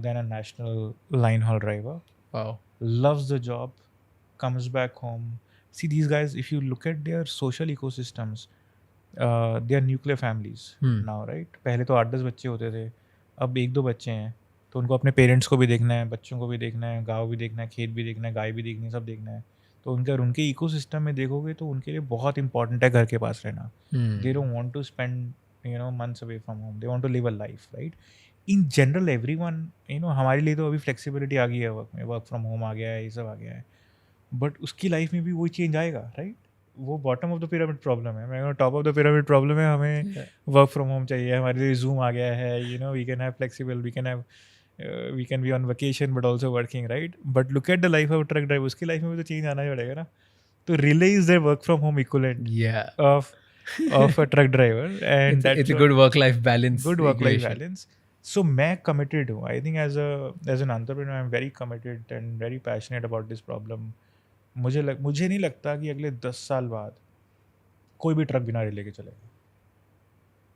than a national line haul driver. Wow. Loves the job, comes back home. See, these guys, if you look at their social ecosystems, they are nuclear families now, right? पहले तो 8-10 बच्चे होते थे, अब 1-2 बच्चे हैं, तो उनको अपने पेरेंट्स को भी देखना है, बच्चों को भी देखना है, गाँव भी देखना है, खेत भी देखना है, गाय भी देखनी है, सब देखना है. तो उनके इकोसिस्टम में देखोगे तो उनके लिए बहुत इंपॉर्टेंट है घर के पास रहना. They don't want to spend months away from home. They want to live a life, right? In general everyone, हमारे लिए तो अभी फ्लेक्सिबिलिटी आ गई है, वर्क में, वर्क फ्रॉम होम आ गया है, ये सब आ गया है, बट उसकी लाइफ में भी वही चेंज आएगा, राइट? वो bottom of the pyramid problem है, मैं top of the pyramid problem है. हमें वर्क फ्रॉम होम चाहिए, हमारे लिए जूम आ गया है, we can have flexible, we can be on vacation but also working, right? But look at the life of truck driver, उसकी लाइफ में भी तो चेंज आना ही पड़ेगा ना. तो relay is the work from home equivalent of a truck driver, and it's a good work-life balance. Good work-life balance. So मैं committed हूँ. I think as an entrepreneur, I'm very committed and very passionate about this problem. मुझे नहीं लगता कि अगले 10 साल बाद कोई भी ट्रक बिना रिले के चलेगा.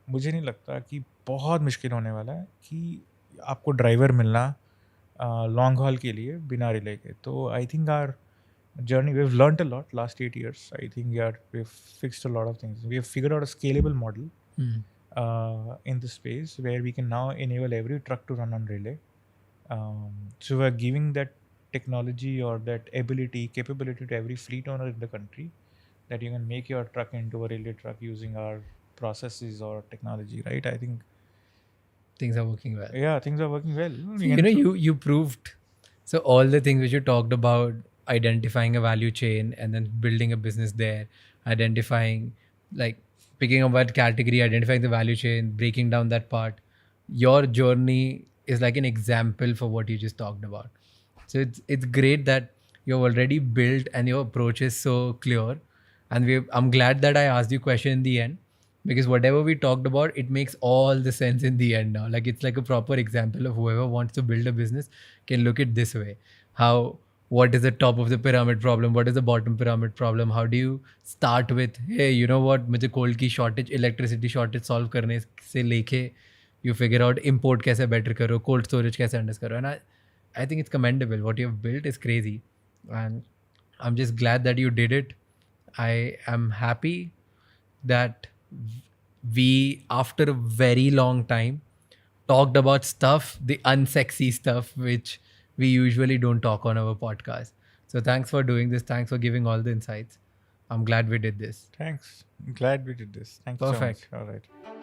मुझे नहीं लगता, कि बहुत मुश्किल होने वाला है कि आपको ड्राइवर मिलना लॉन्ग हॉल के लिए बिना रिले के. तो I think our journey, we've learned a lot last 8 years. I think we've fixed a lot of things. We have figured out a scalable model in the space where we can now enable every truck to run on relay. So we're giving that technology or that capability to every fleet owner in the country, that you can make your truck into a relay truck using our processes or technology, right? I think things are working well. Yeah, things are working well. You proved, so all the things which you talked about, identifying a value chain and then building a business there, identifying, like picking up what category, identifying the value chain, breaking down that part. Your journey is like an example for what you just talked about. So it's great that you've already built and your approach is so clear. And I'm glad that I asked you a question in the end, because whatever we talked about, it makes all the sense in the end now. Like it's like a proper example of whoever wants to build a business can look at this way. How, what is the top of the pyramid problem? What is the bottom pyramid problem? How do you start with, hey, you know what, मुझे coal की shortage, electricity shortage solve करने से लेके you figure out import कैसे better करो, cold storage कैसे harness करो. And I think it's commendable. What you have built is crazy. And I'm just glad that you did it. I am happy that we, after a very long time, talked about stuff, the unsexy stuff, which we usually don't talk on our podcast. So thanks for doing this. Thanks for giving all the insights. I'm glad we did this. Thanks. I'm glad we did this. Thank you so much. Perfect. All right.